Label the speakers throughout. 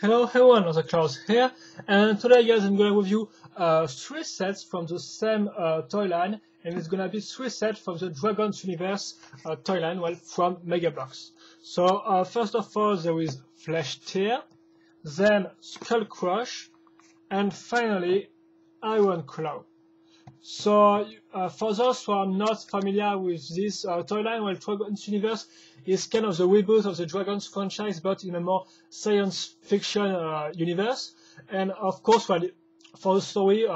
Speaker 1: Hello everyone, Klaus here, and today guys I'm gonna review 3 sets from the same toy line, and it's gonna be 3 sets from the Dragons Universe toy line, well, from Megabloks. So first of all there is Fleshtear, then Skullcrush, and finally Ironclaw. So for those who are not familiar with this toy line, well, Dragons Universe is kind of the reboot of the Dragons franchise, but in a more science fiction universe. And of course, well, for the story,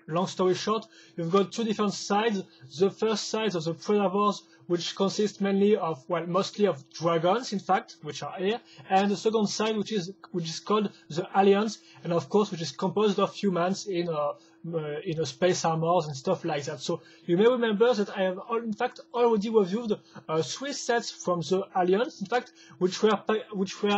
Speaker 1: long story short, you've got 2 different sides. The first side of the Predators, which consists mainly of, well, mostly of dragons, in fact, which are here, and the second side, which is called the Alliance, and of course, which is composed of humans in space armors and stuff like that. So you may remember that I have, in fact, already reviewed 3 sets from the Alliance, in fact, which were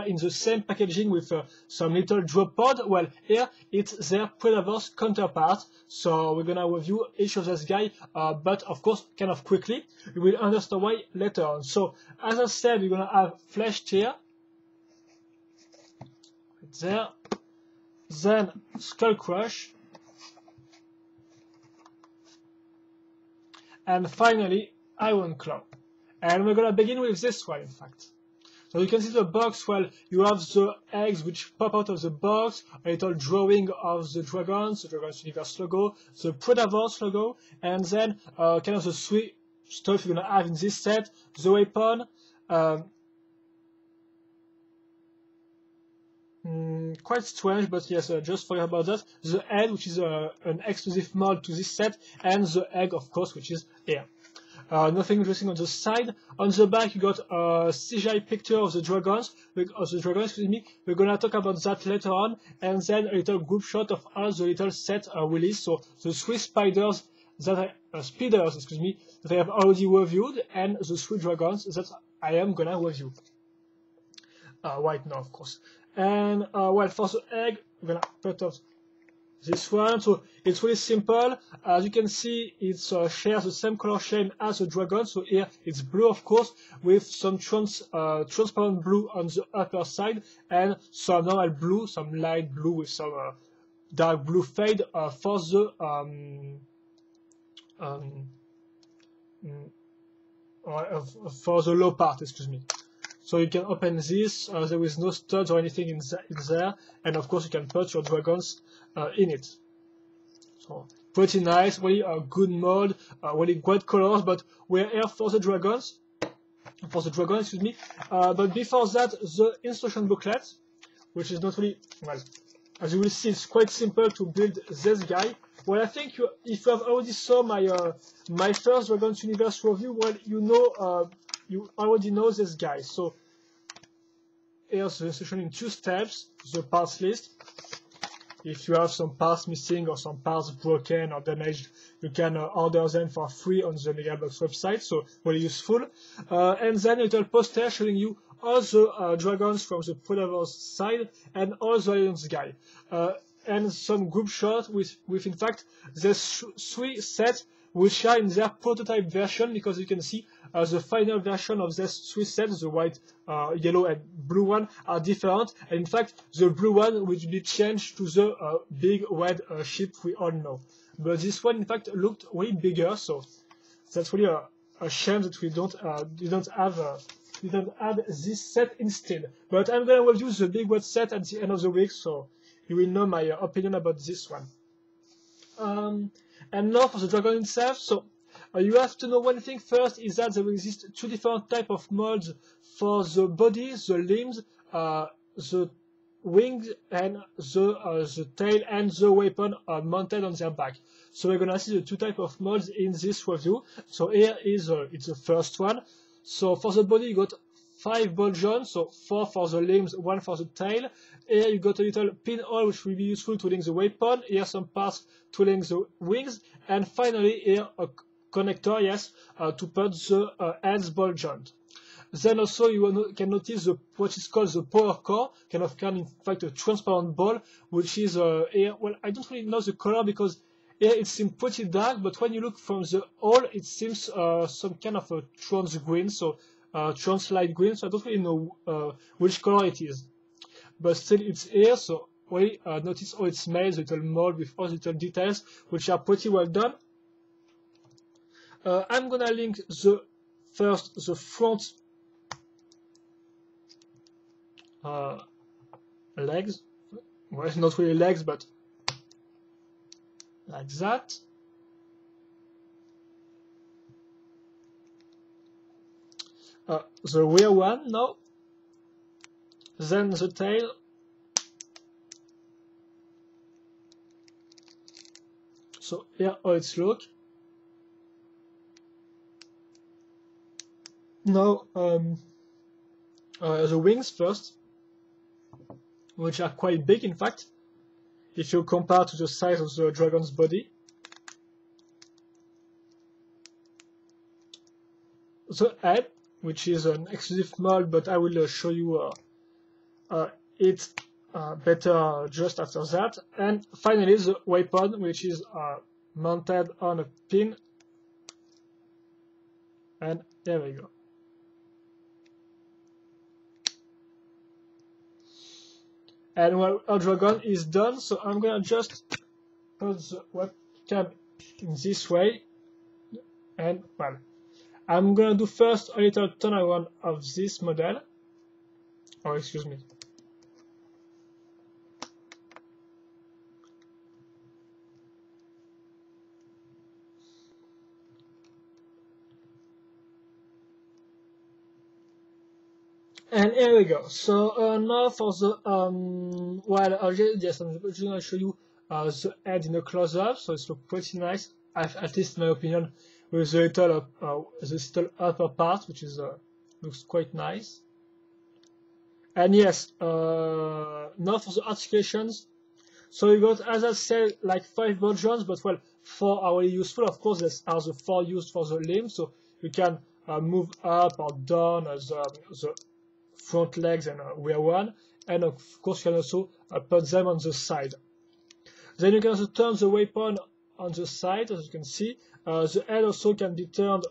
Speaker 1: in the same packaging with some little drop pod. Well, here it's their Predators counterpart. So we're gonna review each of those guys, but of course, kind of quickly. You will understand why later on. So as I said, we're gonna have Fleshtear, right there, then Skullcrush, and finally Ironclaw. And we're gonna begin with this one, in fact. So you can see the box. Well, you have the eggs which pop out of the box, a little drawing of the Dragons Universe logo, the Predators logo, and then kind of the 3 stuff you're gonna have in this set: the weapon, quite strange, but yes, just forget about that. The head, which is an exclusive mold to this set, and the egg, of course, which is here. Nothing interesting on the side. On the back, you got a CGI picture of the dragons. Excuse me. We're gonna talk about that later on, and then a little group shot of all the little set released. So the 3 spiders that excuse me, that I have already reviewed, and the 3 dragons that I am gonna review right now, of course. And well, for the egg, we're gonna put out this one. So it's really simple. As you can see, it shares the same color scheme as the dragon. So here it's blue, of course, with some transparent blue on the upper side, and some normal blue, some light blue with some dark blue fade for the low part, excuse me. So you can open this, there is no studs or anything in there, and of course you can put your dragons in it. So pretty nice, really a good mold, really great colors, but we're here for the dragons, excuse me. But before that, the instruction booklet, which is not really, well, as you will see, it's quite simple to build this guy. Well, I think if you have already saw my first Dragons Universe review, well, you know, you already know this guy. So here's the instruction in 2 steps, the parts list. If you have some parts missing or some parts broken or damaged, you can order them for free on the Megabloks website, so really useful. And then a little poster showing you all the dragons from the Predators side and all the Alliance guy. And some group shot with in fact there's 3 sets which are in their prototype version, because you can see the final version of these 3 sets, the white, yellow and blue one, are different, and in fact the blue one will be changed to the big red ship we all know. But this one in fact looked way bigger, so that's really a shame that we didn't have this set instead. But I'm gonna review the big red set at the end of the week, so you will know my opinion about this one. And now for the dragon itself. So you have to know one thing first, is that there exist 2 different types of molds for the body, the limbs, the wings, and the tail and the weapon are mounted on their back. So we're gonna see the 2 types of molds in this review. So here is it's the first one. So for the body you got 5 ball joints, so 4 for the limbs, 1 for the tail. Here you got a little pinhole which will be useful to link the weapon. Here some parts to link the wings, and finally here a connector, yes, to put the head's ball joint. Then also you can notice what is called the power core, kind of in fact a transparent ball, which is here. Well, I don't really know the color because here it seems pretty dark, but when you look from the hole, it seems some kind of a trans green, so trans light green. So I don't really know which color it is. but still it's here. So we notice how it's made, the little mold with all the little details, which are pretty well done. I'm gonna link the front legs. Well, it's not really legs, but like that. The rear one now. Then the tail. So here how it's look. Now the wings first, which are quite big in fact, if you compare to the size of the dragon's body. The head, which is an exclusive mold, but I will show you it better just after that. And finally the weapon, which is mounted on a pin. And there we go. And well, our dragon is done, so I'm gonna just put the webcam in this way, and well, I'm gonna do first a little turnaround of this model. Oh, excuse me. And here we go. So now for the yes, I'm just gonna show you the head in a close-up. So it's look pretty nice, at least in my opinion, with the little upper part, which is looks quite nice. And yes, now for the articulations. So you got, as I said, like 5 ball joints, but well, 4 are really useful. Of course, there are the 4 used for the limb, so you can move up or down the front legs and rear one, and of course you can also put them on the side. Then you can also turn the weapon on the side, as you can see. The head also can be turned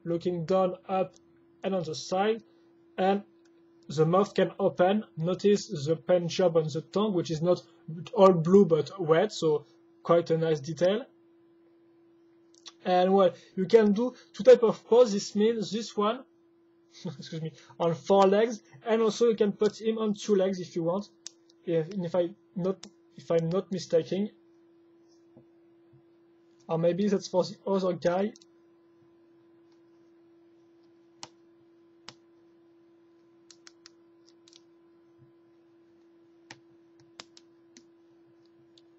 Speaker 1: looking down, up, and on the side, and the mouth can open. Notice the paint job on the tongue, which is not all blue but wet, so quite a nice detail. And well, you can do 2 types of pose. This means this one excuse me, on 4 legs, and also you can put him on 2 legs if you want. If I'm not mistaken, or maybe that's for the other guy.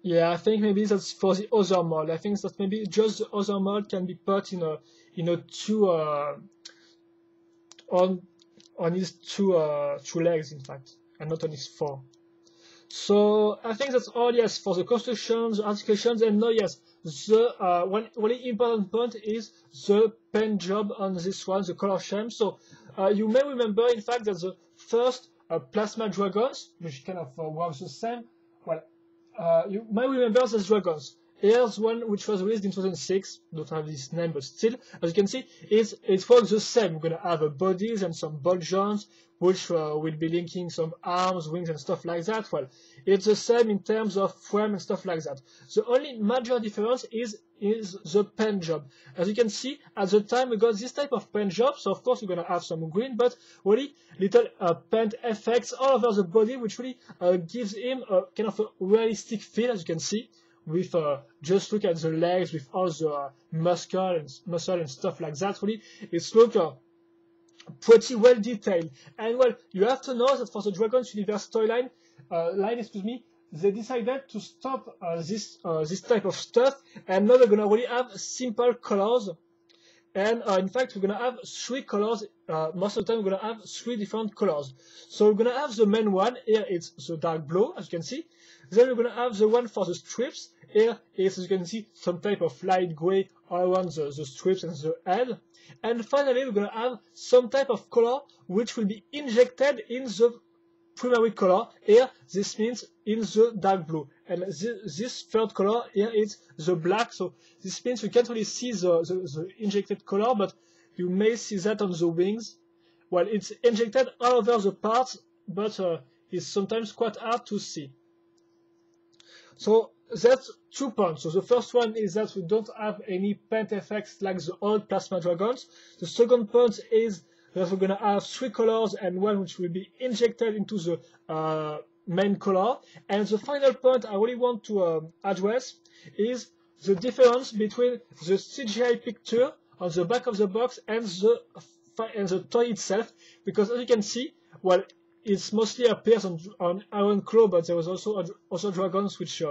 Speaker 1: Yeah, I think maybe that's for the other mold. I think that maybe just the other mold can be put in a 2 on his two legs, in fact, and not on his 4. So I think that's all. Yes, for the constructions, articulations, and now yes, the one really important point is the paint job on this one, the color scheme. So you may remember, in fact, that the first plasma dragons, which kind of was the same. Well, you may remember those dragons. Here's one which was released in 2006, don't have this name, but still, as you can see, it works the same. We're going to have bodies and some ball joints, which will be linking some arms, wings, and stuff like that. Well, it's the same in terms of frame and stuff like that. The only major difference is the paint job. As you can see, at the time we got this type of paint job, so of course we're going to have some green, but really little paint effects all over the body, which really gives him a kind of a realistic feel, as you can see. With just look at the legs with all the muscle and stuff like that. Really, it's look pretty well detailed. And well, you have to know that for the Dragons Universe storyline, they decided to stop this type of stuff, and now they're gonna really have simple colors. And in fact, we're gonna have 3 colors. Most of the time, we're gonna have 3 different colors. So we're gonna have the main one here. It's the dark blue, as you can see. Then we're gonna have the one for the strips. Here is, as you can see, some type of light gray all around the strips and the head. And finally, we're gonna have some type of color which will be injected in the primary color. Here, this means in the dark blue. And this third color here is the black. So this means you can't really see the injected color, but you may see that on the wings. Well, it's injected all over the parts, but is sometimes quite hard to see. So that's 2 points. So the first one is that we don't have any paint effects like the old plasma dragons. The second point is that we're gonna have 3 colors and one which will be injected into the main color. And the final point I really want to address is the difference between the CGI picture on the back of the box and the toy itself, because as you can see, well, it mostly appears on Ironclaw, but there was also dragons which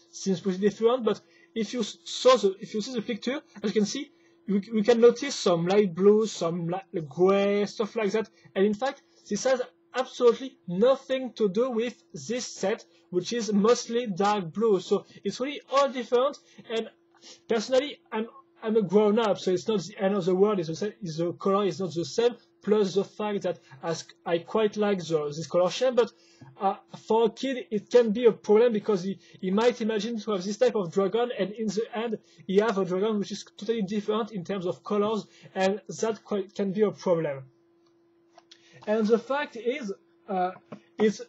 Speaker 1: seems pretty different. But if you see the picture, as you can see, we can notice some light blue, some light gray, stuff like that. And in fact, this has absolutely nothing to do with this set, which is mostly dark blue. So it's really all different. And personally, I'm a grown up, so it's not the end of the world. The color is not the same. Plus the fact that I quite like this color scheme, but for a kid it can be a problem because he might imagine to have this type of dragon, and in the end he have a dragon which is totally different in terms of colors, and that can be a problem. And the fact is, it's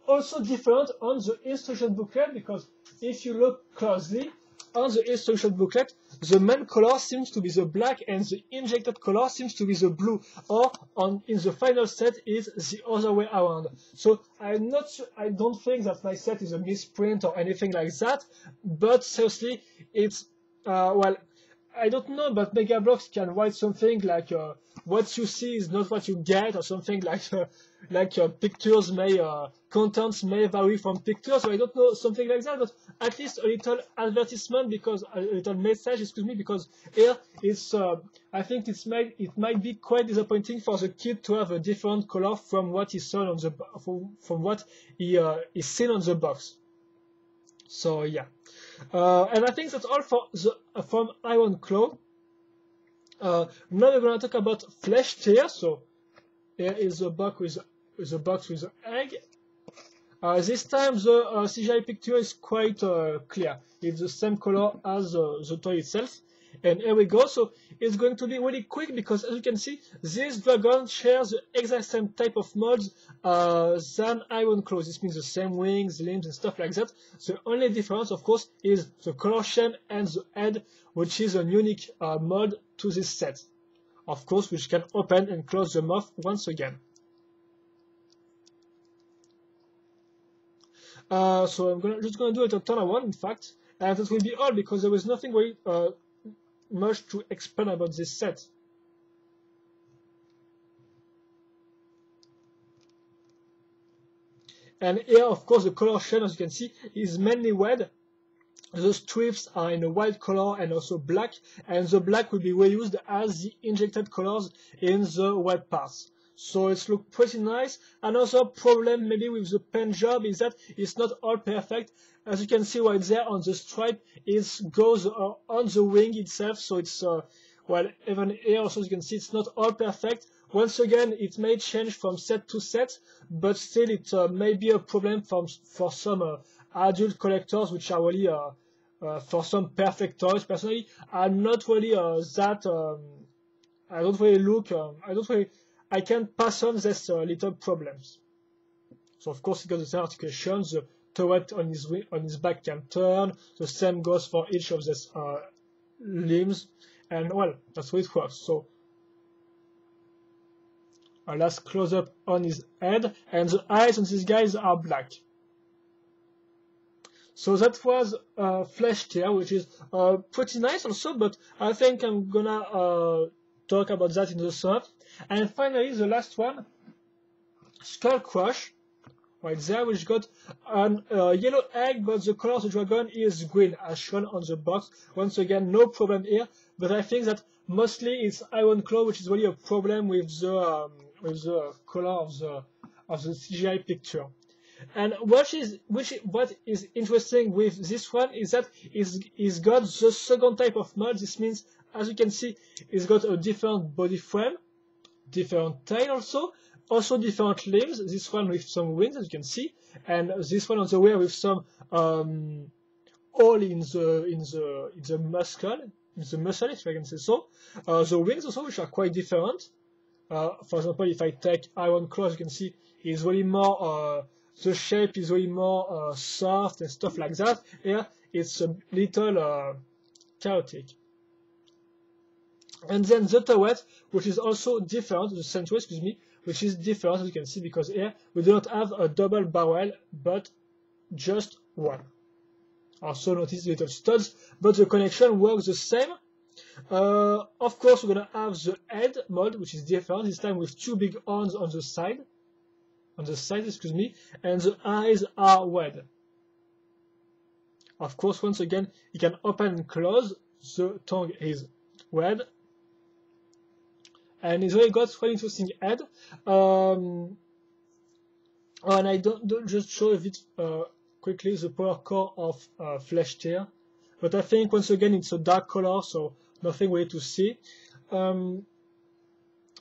Speaker 1: also different on the instruction booklet, because if you look closely on the instruction booklet, the main color seems to be the black and the injected color seems to be the blue, or in the final set is the other way around. So I don't think that my set is a misprint or anything like that, but seriously, it's well, I don't know, but Megabloks can write something like what you see is not what you get, or something like pictures contents may vary from pictures, so I don't know, something like that, but at least a little advertisement, because a little message, excuse me, because here it's I think it might be quite disappointing for the kid to have a different color from what he saw on the from what he is seen on the box. So yeah, and I think that's all from Ironclaw. Now we're gonna talk about Fleshtear. So here is the box with the egg. This time the CGI picture is quite clear. It's the same color as the toy itself. And here we go. So it's going to be really quick, because as you can see, this dragon shares the exact same type of molds than Ironclaw. This means the same wings, limbs, and stuff like that. The only difference, of course, is the color scheme and the head, which is a unique mold to this set. Of course, which can open and close the mouth once again. So I'm just gonna do it a turn one, in fact, and that will be all, because there was nothing very much to explain about this set. And here, of course, the color scheme, as you can see, is mainly red. The strips are in a white color and also black, and the black will be reused as the injected colors in the white parts. So it's look pretty nice. Another problem maybe with the paint job is that it's not all perfect. As you can see right there on the stripe, it goes on the wing itself, so it's well, even here also you can see it's not all perfect. Once again, it may change from set to set, but still it may be a problem for some adult collectors, which are really for some perfect toys. Personally, I'm not really I don't really look I can pass on these little problems. So of course, it got the same articulation. The turret on his back can turn. The same goes for each of these limbs, and well, that's how it works. So a last close up on his head, and the eyes on these guys are black. So that was Fleshtear, which is pretty nice also, but I think I'm gonna talk about that in the summer. And finally, the last one, Skullcrush, right there, which got a yellow egg, but the color of the dragon is green, as shown on the box. Once again, no problem here, but I think that mostly it's Ironclaw, which is really a problem with the color of the CGI picture. And what is interesting with this one is that it's got the second type of mold. This means, as you can see, it's got a different body frame, different tail also different limbs. This one with some wings, as you can see, and this one on the way with some hole in the muscle, if I can say so. The wings also, which are quite different. For example, if I take Ironclaw, as you can see, is really more the shape is way more soft and stuff like that. Here it's a little chaotic. And then the turret, which is also different, the century, excuse me, which is different as you can see, because here we do not have a double barrel but just one. Also notice little studs, but the connection works the same. Of course, we're gonna have the head mode, which is different, this time with two big horns on the side, excuse me, and the eyes are red. Of course, once again, you can open and close, the tongue is red, and it's really got quite interesting head. And I don't just show a bit quickly the power core of Fleshtear, but I think once again it's a dark color, so nothing really to see.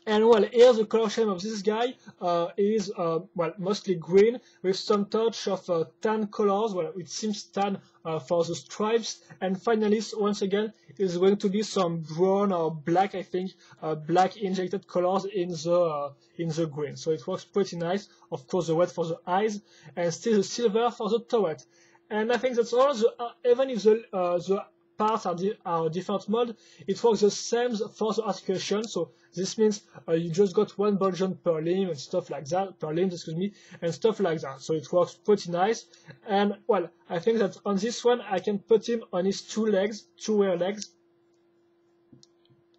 Speaker 1: And well, here the color scheme of this guy is well, mostly green with some touch of tan colors. Well, it seems tan for the stripes, and finally, once again, is going to be some brown or black, I think, black injected colors in the green. So it works pretty nice. Of course, the red for the eyes, and still the silver for the turret. And I think that's all. Even if the parts are different mode, it works the same for the articulation. So this means you just got one ball joint per limb and stuff like that, per limb, excuse me, and stuff like that. So it works pretty nice. And well, I think that on this one I can put him on his two rear legs.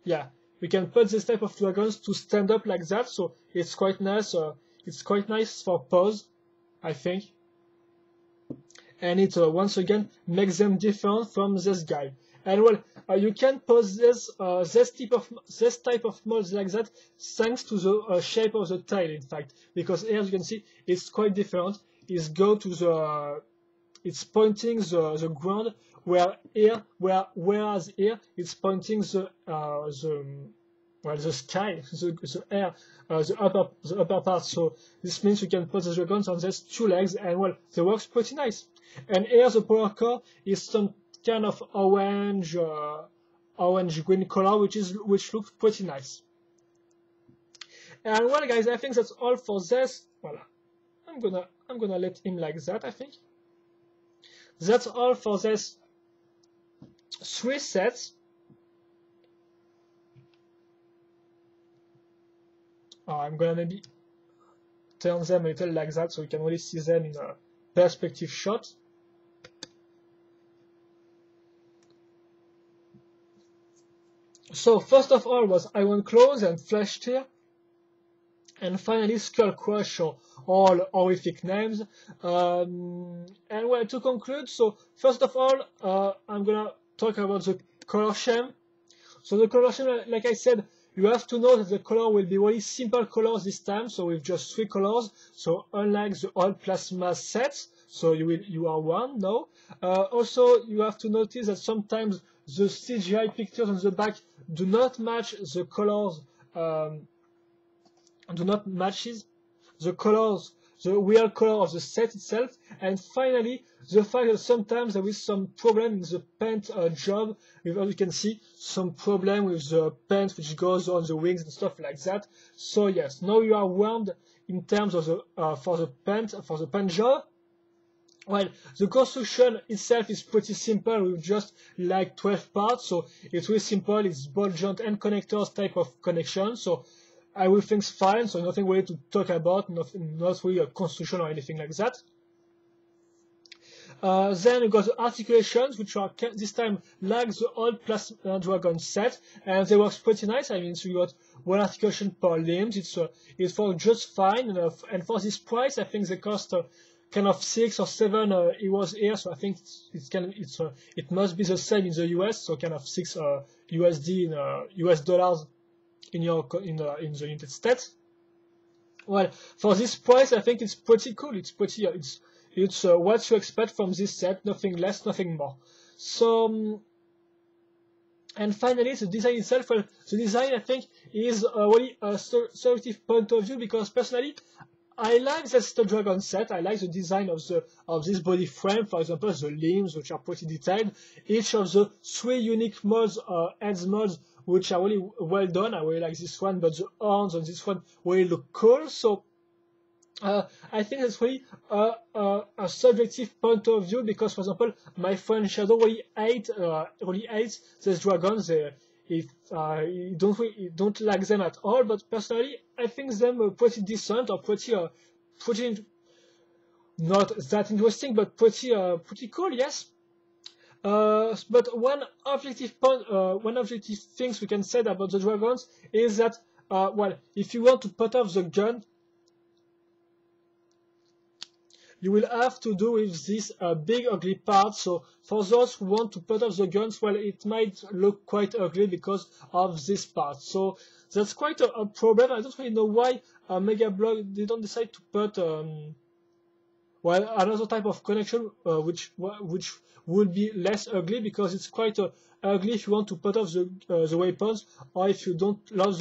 Speaker 1: Yeah, we can put this type of dragons to stand up like that. So it's quite nice. It's quite nice for pose, I think. And it once again makes them different from this guy. And well, you can possess this type of molds like that thanks to the shape of the tail, in fact, because here as you can see it's quite different. It's pointing the ground, whereas here it's pointing the sky, the air, the upper part. So this means you can put the dragons on these two legs, and well, they works pretty nice. And here the power core is some kind of orange green color, which looks pretty nice. And well, guys, I think that's all for this. Voilà. I'm gonna let him like that. I think that's all for this 3 sets. I'm gonna maybe turn them a little like that so you can really see them in a perspective shot. So first of all was Ironclaw and Fleshtear, and finally Skullcrush, or all horrific names. And well, to conclude, so first of all, I'm gonna talk about the color scheme. So the color scheme, like I said, you have to know that the color will be really simple colors this time, so with just 3 colors. So unlike the old plasma sets, so you are one now. Also, you have to notice that sometimes the CGI pictures on the back do not match the colors, the real color of the set itself. And finally, the fact that sometimes there is some problem in the paint job, as you can see, some problem with the paint which goes on the wings and stuff like that. So yes, now you are warned in terms of the for the paint job. Well, the construction itself is pretty simple with just like 12 parts, so it's really simple. It's ball joint and connectors type of connection, so everything's fine, so nothing really to talk about, not really a construction or anything like that. Then you got the articulations, which are this time like the old Plasma Dragon set, and they work pretty nice. I mean, so you got one articulation per limbs. It's for just fine, and for this price, I think they cost kind of 6 or 7 euros here, so I think it must be the same in the US, so kind of 6 USD in US dollars in the United States. Well, for this price, I think it's pretty cool. It's what you expect from this set, nothing less, nothing more. So, and finally, the design itself. Well, the design I think is really a subjective point of view, because personally, I like this dragon set. I like the design of this body frame. For example, the limbs, which are pretty detailed. Each of the 3 unique molds, heads molds, which are really well done. I really like this one, but the horns on this one really look cool. So I think it's really a subjective point of view because, for example, my friend Shadow really hates these dragons. He don't like them at all. But personally, I think them pretty decent or pretty not that interesting, but pretty cool. Yes. But one objective things we can say about the dragons is that, well, if you want to put off the gun, you will have to do with this big ugly part. So for those who want to put off the guns, well, it might look quite ugly because of this part. So that's quite a problem. I don't really know why Megabloks didn't decide to put well, another type of connection which would be less ugly, because it's quite ugly if you want to put off the weapons, or if you don't like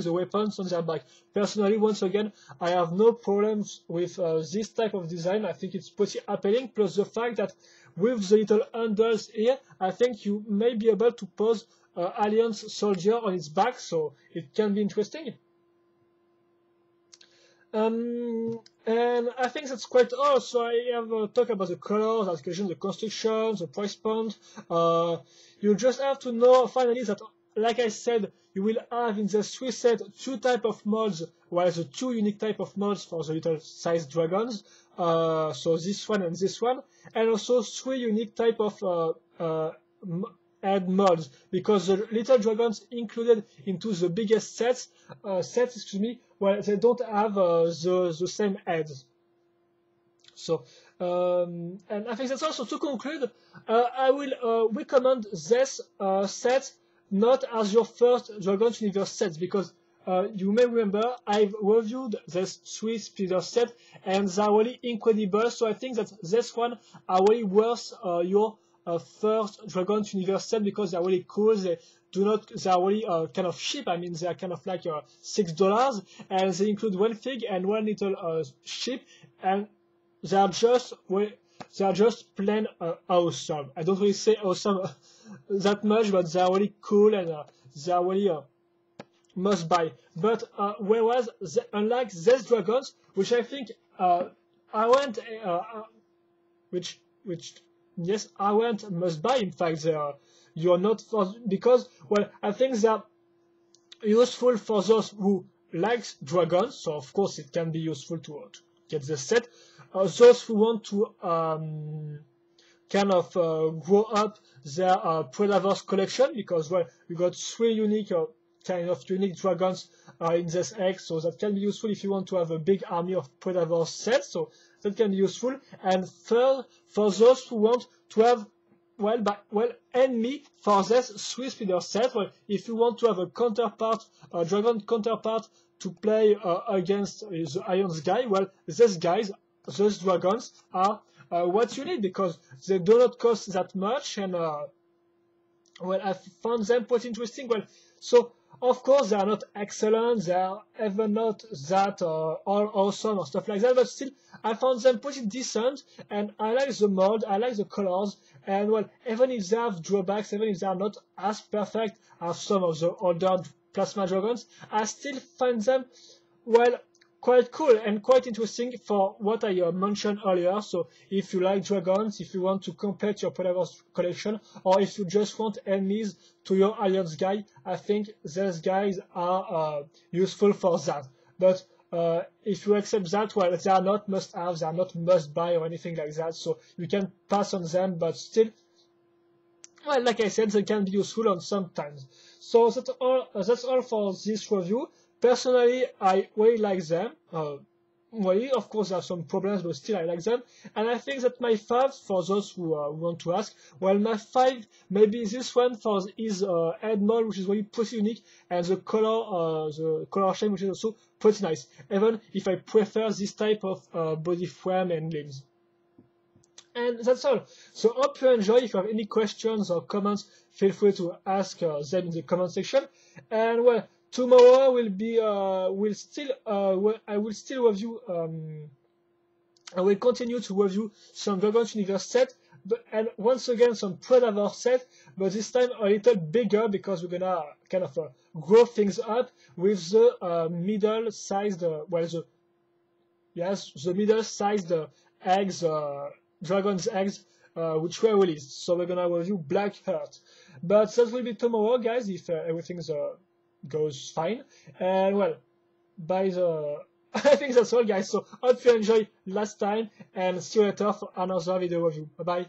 Speaker 1: the weapons on their back. Personally, once again, I have no problems with this type of design. I think it's pretty appealing. Plus the fact that with the little handles here, I think you may be able to pose Alliance soldier on its back, so it can be interesting. And I think that's quite all. So I have talked about the colors, the construction, the price point. You just have to know finally that, like I said, you will have in the 3 set 2 type of mods, while the 2 unique type of mods for the little size dragons. So this one and this one, and also 3 unique type of add mods, because the little dragons included into the biggest sets, well, they don't have the same heads. So, and I think that's also to conclude. I will recommend this set not as your first Dragons Universe set, because you may remember I've reviewed this 3 speeder set and they're really incredible. So I think that this one are really worth your first Dragons Universe set, because they're really cool. They are really kind of cheap. I mean, they are kind of like $6, and they include 1 fig and 1 little ship, and they are just plain awesome. I don't really say awesome that much, but they are really cool, and they are really must buy. But whereas unlike these dragons, which I think aren't yes, aren't must buy. In fact, they are, you're not because, well, I think they are useful for those who like dragons. So of course it can be useful to get the set. Those who want to kind of grow up their Predators collection, because, well, we got 3 unique kind of unique dragons in this egg, so that can be useful if you want to have a big army of Predators sets. So that can be useful. And third, for those who want to have, enemy for this 3 speeder set, well, if you want to have a counterpart, a dragon counterpart to play against the Iron's guy, well, those dragons are what you need, because they do not cost that much, and well, I found them pretty interesting. Well, so of course they are not excellent, they are even not that all awesome or stuff like that, but still I found them pretty decent, and I like the mold, I like the colors, and, well, even if they have drawbacks, even if they are not as perfect as some of the older plasma dragons, I still find them, well, quite cool and quite interesting for what I mentioned earlier. So if you like dragons, if you want to complete your Predators collection, or if you just want enemies to your Alliance guy, I think these guys are useful for that. But if you accept that, well, they are not must-have, they are not must-buy or anything like that, so you can pass on them, but still, well, like I said, they can be useful on sometimes. So that's all for this review. Personally, I really like them. Well, of course, there are some problems, but still I like them. And I think that my 5, for those who want to ask, well, my 5, maybe this one for his head mod, which is really pretty unique, and the color scheme, which is also pretty nice, even if I prefer this type of body frame and limbs. And that's all. So hope you enjoy. If you have any questions or comments, feel free to ask them in the comment section. And, well, tomorrow will be I will still review I will continue to review some Dragons Universe set, and once again some Predator set, but this time a little bigger, because we're gonna kind of grow things up with the middle-sized, well, yes, the middle-sized eggs, dragon's eggs, which were released. So we're gonna review Black Heart. But that will be tomorrow, guys, if everything goes fine. And well, by the I think that's all, guys. So hope you enjoyed last time, and see you later for another video review. Bye bye.